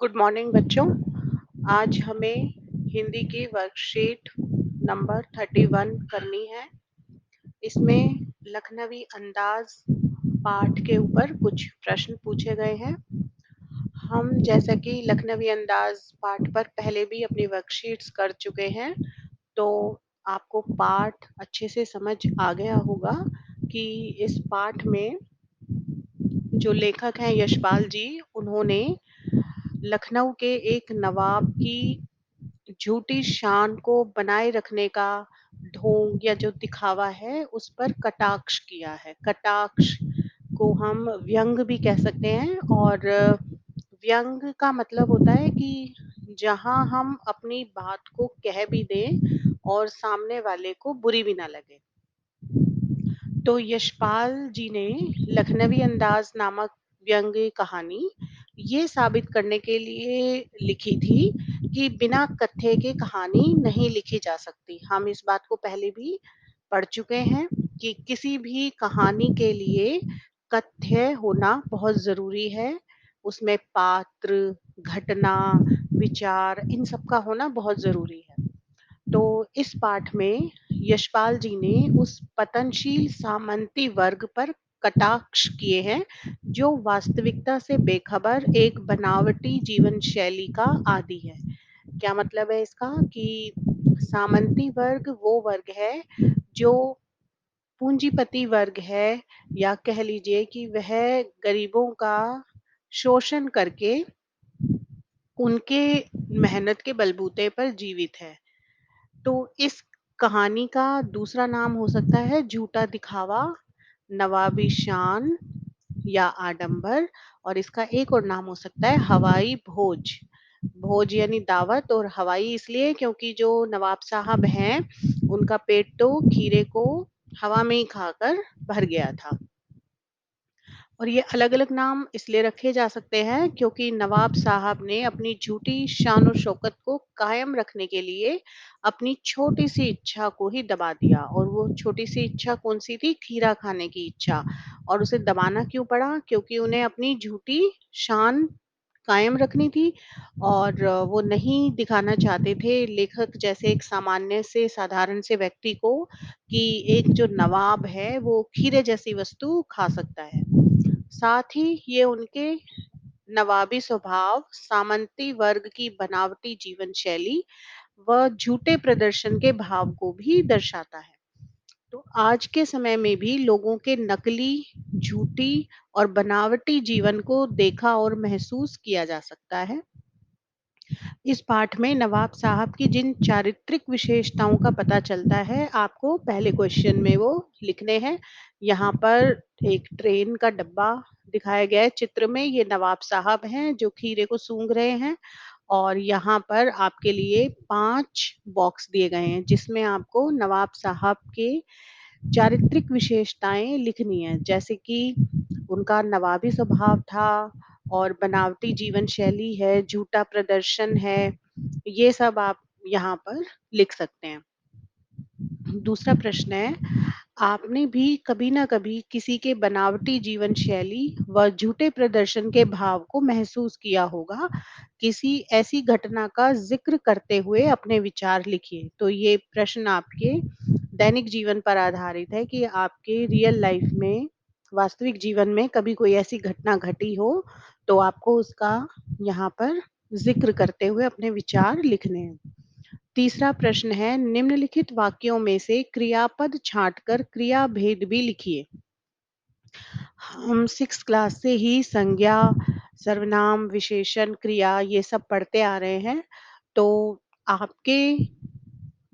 Good morning बच्चों। आज हमें हिंदी की वर्कशीट नंबर 31 करनी है। इसमें लखनवी अंदाज पाठ के ऊपर कुछ प्रश्न पूछे गए हैं। हम जैसा कि लखनवी अंदाज पाठ पर पहले भी अपनी वर्कशीट्स कर चुके हैं, तो आपको पाठ अच्छे से समझ आ गया होगा कि इस पाठ में जो लेखक हैं यशपाल जी, उन्होंने लखनऊ के एक नवाब की झूठी शान को बनाए रखने का ढोंग या जो दिखावा है उस पर कटाक्ष किया है। कटाक्ष को हम व्यंग भी कह सकते हैं, और व्यंग का मतलब होता है कि जहां हम अपनी बात को कह भी दें और सामने वाले को बुरी भी ना लगे। तो यशपाल जी ने लखनवी अंदाज नामक व्यंग्य कहानी ये साबित करने के लिए लिखी थी कि बिना कथ्य के कहानी नहीं लिखी जा सकती। हम इस बात को पहले भी पढ़ चुके हैं कि किसी भी कहानी के लिए कथ्य होना बहुत जरूरी है। उसमें पात्र, घटना, विचार, इन सब का होना बहुत जरूरी है। तो इस पाठ में यशपाल जी ने उस पतनशील सामंती वर्ग पर कटाक्ष किए हैं जो वास्तविकता से बेखबर एक बनावटी जीवन शैली का आदी है। क्या मतलब है इसका? कि सामंती वर्ग वो वर्ग है जो पूंजीपति वर्ग है, या कह लीजिए कि वह गरीबों का शोषण करके उनके मेहनत के बलबूते पर जीवित है। तो इस कहानी का दूसरा नाम हो सकता है झूठा दिखावा, नवाबी शान या आडंबर, और इसका एक और नाम हो सकता है हवाई भोज। भोज यानी दावत, और हवाई इसलिए क्योंकि जो नवाब साहब हैं उनका पेट तो खीरे को हवा में ही खाकर भर गया था। और ये अलग-अलग नाम इसलिए रखे जा सकते हैं क्योंकि नवाब साहब ने अपनी झूठी शान और शौकत को कायम रखने के लिए अपनी छोटी सी इच्छा को ही दबा दिया। और वो छोटी सी इच्छा कौन सी थी? खीरा खाने की इच्छा। और उसे दबाना क्यों पड़ा? क्योंकि उन्हें अपनी झूठी शान कायम रखनी थी, और वो नहीं दिखाना चाहते थे लेखक जैसे एक सामान्य से साधारण से व्यक्ति को कि एक जो नवाब है वो खीरे जैसी वस्तु खा सकता है। साथ ही ये उनके नवाबी स्वभाव, सामंती वर्ग की बनावटी जीवन शैली व झूठे प्रदर्शन के भाव को भी दर्शाता है। तो आज के समय में भी लोगों के नकली, झूठी और बनावटी जीवन को देखा और महसूस किया जा सकता है। इस पाठ में नवाब साहब की जिन चारित्रिक विशेषताओं का पता चलता है, आपको पहले क्वेश्चन में वो लिखने हैं। यहाँ पर एक ट्रेन का डब्बा दिखाया गया है चित्र में। ये नवाब साहब हैं जो खीरे को सूंघ रहे हैं, और यहाँ पर आपके लिए 5 बॉक्स दिए गए हैं जिसमें आपको नवाब साहब के चारित्रिक विशेषताएं लिखनी है, जैसे कि उनका नवाबी स्वभाव था, और बनावटी जीवन शैली है, झूठा प्रदर्शन है। ये सब आप यहाँ पर लिख सकते हैं। दूसरा प्रश्न है, आपने भी कभी ना कभी किसी के बनावटी जीवन शैली व झूठे प्रदर्शन के भाव को महसूस किया होगा। किसी ऐसी घटना का जिक्र करते हुए अपने विचार लिखिए। तो ये प्रश्न आपके दैनिक जीवन पर आधारित है कि आपके रियल लाइफ में, वास्तविक जीवन में कभी कोई ऐसी घटना घटी हो, तो आपको उसका यहाँ पर जिक्र करते हुए अपने विचार लिखने हैं। तीसरा प्रश्न है, निम्नलिखित वाक्यों में से क्रियापद छांटकर क्रिया भेद भी लिखिए। हम 6 क्लास से ही संज्ञा, सर्वनाम, विशेषण, क्रिया ये सब पढ़ते आ रहे हैं। तो आपके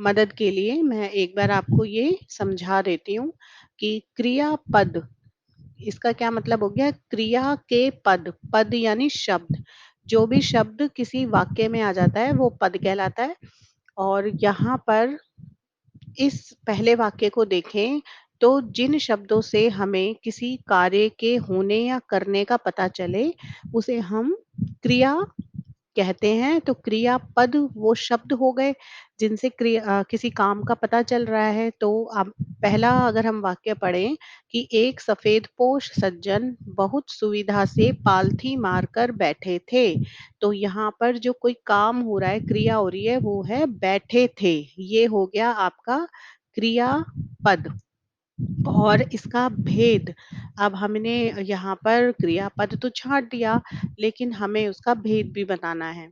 मदद के लिए मैं एक बार आपको ये समझा देती हूँ कि क्रियापद, इसका क्या मतलब हो गया? क्रिया के पद, पद यानी शब्द। जो भी शब्द किसी वाक्य में आ जाता है वो पद कहलाता है। और यहाँ पर इस पहले वाक्य को देखें तो जिन शब्दों से हमें किसी कार्य के होने या करने का पता चले उसे हम क्रिया कहते हैं, तो क्रियापद वो शब्द हो गए जिनसे किसी काम का पता चल रहा है। तो अब पहला अगर हम वाक्य पढ़ें कि एक सफेदपोश सज्जन बहुत सुविधा से पालथी मारकर बैठे थे। तो यहाँ पर जो कोई काम हो रहा है, क्रिया हो रही है, वो है बैठे थे। ये हो गया आपका क्रियापद। और इसका भेद, अब हमने यहाँ पर क्रियापद तो छाँट दिया, लेकिन हमें उसका भेद भी बताना है।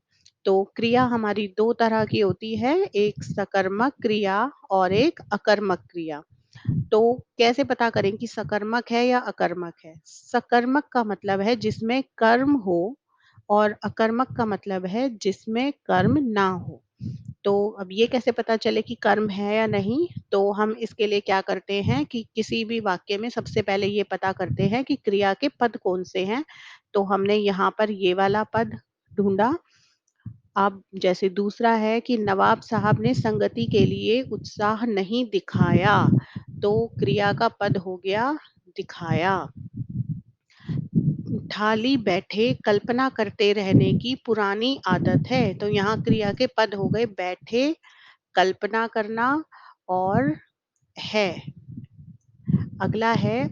तो क्रिया हमारी 2 तरह की होती है, एक सकर्मक क्रिया और एक अकर्मक क्रिया। तो कैसे पता करें कि सकर्मक है या अकर्मक है? सकर्मक का मतलब है जिसमें कर्म हो, और अकर्मक का मतलब है जिसमें कर्म ना हो। तो अब ये कैसे पता चले कि कर्म है या नहीं? तो हम इसके लिए क्या करते हैं कि किसी भी वाक्य में सबसे पहले ये पता करते हैं कि क्रिया के पद कौन से हैं। तो हमने यहाँ पर ये वाला पद ढूँढा। अब जैसे दूसरा है कि नवाब साहब ने संगति के लिए उत्साह नहीं दिखाया, तो क्रिया का पद हो गया दिखाया। ठाली बैठे कल्पना करते रहने की पुरानी आदत है, तो यहाँ क्रिया के पद हो गए बैठे, कल्पना करना और है। अगला है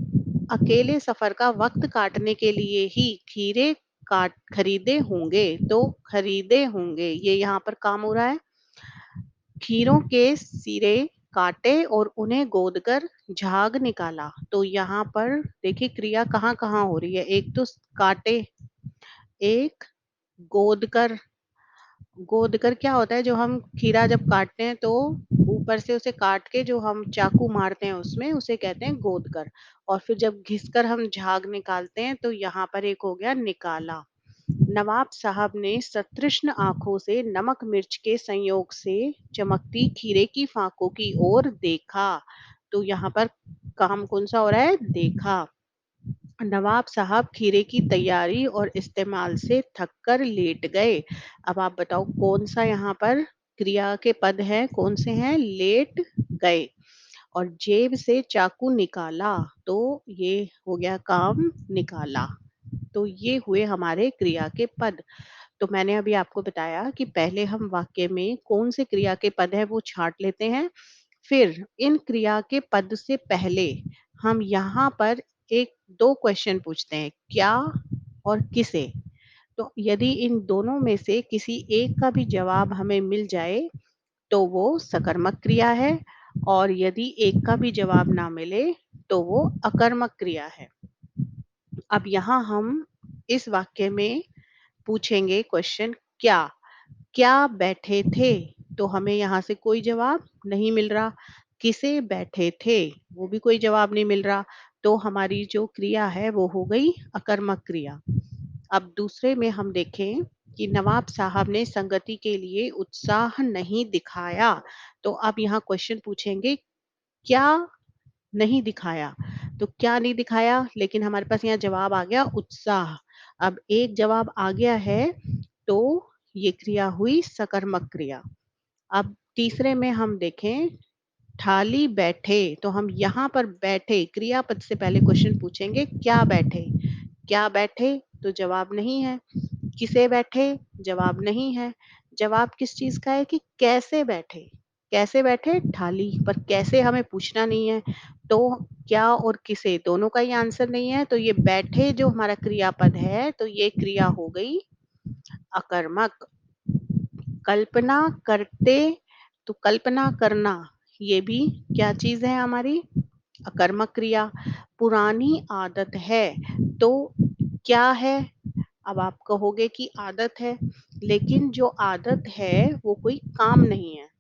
अकेले सफर का वक्त काटने के लिए ही खीरे काट खरीदे होंगे, तो खरीदे होंगे ये यहाँ पर काम हो रहा है। खीरों के सिरे काटे और उन्हें गोदकर झाग निकाला, तो यहाँ पर देखिए क्रिया कहाँ कहाँ हो रही है। एक तो काटे, एक गोदकर। गोदकर क्या होता है, जो हम खीरा जब काटते हैं तो ऊपर से उसे काट के जो हम चाकू मारते हैं उसमें, उसे कहते हैं गोदकर। और फिर जब घिसकर हम झाग निकालते हैं, तो यहाँ पर एक हो गया निकाला। नवाब साहब ने सतृष्ण आंखों से नमक मिर्च के संयोग से चमकती खीरे की फाकों की ओर देखा, तो यहाँ पर काम कौन सा हो रहा है, देखा। नवाब साहब खीरे की तैयारी और इस्तेमाल से थककर लेट गए। अब आप बताओ कौन सा यहाँ पर क्रिया के पद हैं, कौन से हैं, लेट गए। और जेब से चाकू निकाला, तो ये हो गया काम निकाला। तो ये हुए हमारे क्रिया के पद। तो मैंने अभी आपको बताया कि पहले हम वाक्य में कौन से क्रिया के पद है वो छांट लेते हैं। फिर इन क्रिया के पद से पहले हम यहाँ पर एक दो क्वेश्चन पूछते हैं, क्या और किसे। तो यदि इन दोनों में से किसी एक का भी जवाब हमें मिल जाए, तो वो सकर्मक क्रिया है। और यदि एक का भी जवाब ना मिले, तो वो अकर्मक क्रिया है। अब यहाँ हम इस वाक्य में पूछेंगे क्वेश्चन, क्या। क्या बैठे थे, तो हमें यहाँ से कोई जवाब नहीं मिल रहा। किसे बैठे थे, वो भी कोई जवाब नहीं मिल रहा। तो हमारी जो क्रिया है वो हो गई अकर्मक क्रिया। अब दूसरे में हम देखें कि नवाब साहब ने संगति के लिए उत्साह नहीं दिखाया। तो अब यहाँ क्वेश्चन पूछेंगे, क्या नहीं दिखाया। तो क्या नहीं दिखाया, लेकिन हमारे पास यहाँ जवाब आ गया उत्साह। अब एक जवाब आ गया है, तो ये क्रिया हुई सकर्मक क्रिया। अब तीसरे में हम देखें, ठाली बैठे, तो हम यहाँ पर बैठे क्रियापद से पहले क्वेश्चन पूछेंगे, क्या बैठे। क्या बैठे, तो जवाब नहीं है। किसे बैठे, जवाब नहीं है। जवाब किस चीज का है कि कैसे बैठे। कैसे बैठे, ठाली पर, कैसे हमें पूछना नहीं है। तो क्या और किसे दोनों का ही आंसर नहीं है, तो ये बैठे जो हमारा क्रियापद है, तो ये क्रिया हो गई अकर्मक। कल्पना करते, तो कल्पना करना, ये भी क्या चीज है हमारी, अकर्मक क्रिया। पुरानी आदत है, तो क्या है। अब आप कहोगे कि आदत है, लेकिन जो आदत है वो कोई काम नहीं है।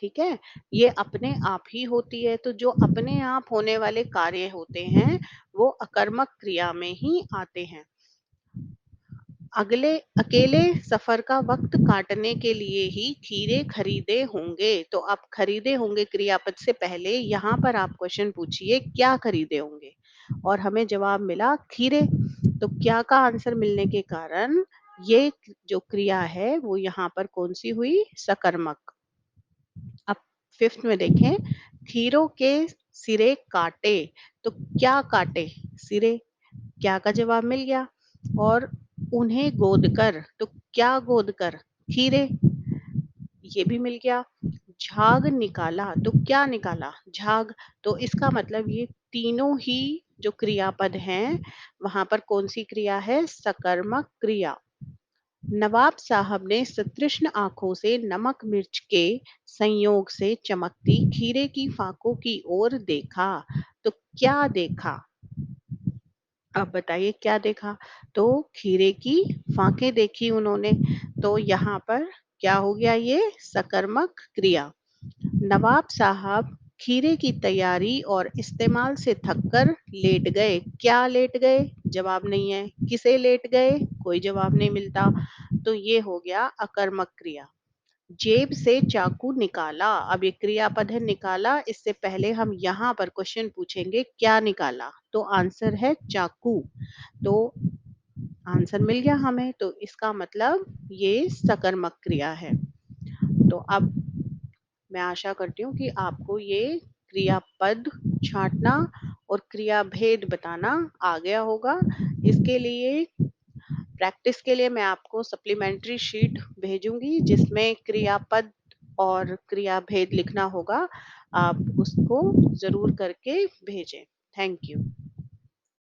ठीक है, ये अपने आप ही होती है। तो जो अपने आप होने वाले कार्य होते हैं, वो अकर्मक क्रिया में ही आते हैं। अगले अकेले सफर का वक्त काटने के लिए ही खीरे खरीदे होंगे। तो आप खरीदे होंगे क्रियापद से पहले यहाँ पर आप क्वेश्चन पूछिए, क्या खरीदे होंगे। और हमें जवाब मिला खीरे। तो क्या का आंसर मिलने के कारण ये जो क्रिया है वो यहाँ पर कौन सी हुई, सकर्मक। अब फिफ्थ में देखें, खीरों के सिरे काटे, तो क्या काटे, सिरे। क्या का जवाब मिल गया। और उन्हें गोद कर, तो क्या गोद कर? खीरे, ये भी मिल गया। झाग निकाला, तो क्या निकाला? झाग। तो इसका मतलब ये तीनों ही जो क्रियापद हैं, वहां पर कौन सी क्रिया है? सकर्मक क्रिया। नवाब साहब ने सतृष्ण आंखों से नमक मिर्च के संयोग से चमकती खीरे की फाकों की ओर देखा। तो क्या देखा? अब बताइए क्या देखा? तो खीरे की फाकें देखी उन्होंने। तो यहाँ पर क्या हो गया? ये सकर्मक क्रिया। नवाब साहब खीरे की तैयारी और इस्तेमाल से थककर लेट गए। क्या लेट गए? जवाब नहीं है। किसे लेट गए? कोई जवाब नहीं मिलता। तो ये हो गया अकर्मक क्रिया। जेब से चाकू निकाला, अब ये क्रियापद है निकाला। इससे पहले हम यहाँ पर क्वेश्चन पूछेंगे क्या निकाला? तो आंसर है चाकू। तो आंसर मिल गया हमें, तो इसका मतलब ये सकर्मक क्रिया है। तो अब मैं आशा करती हूँ कि आपको ये क्रियापद छांटना और क्रिया भेद बताना आ गया होगा। इसके लिए प्रैक्टिस के लिए मैं आपको सप्लीमेंट्री शीट भेजूंगी जिसमें क्रियापद और क्रिया भेद लिखना होगा। आप उसको जरूर करके भेजें। Thank you.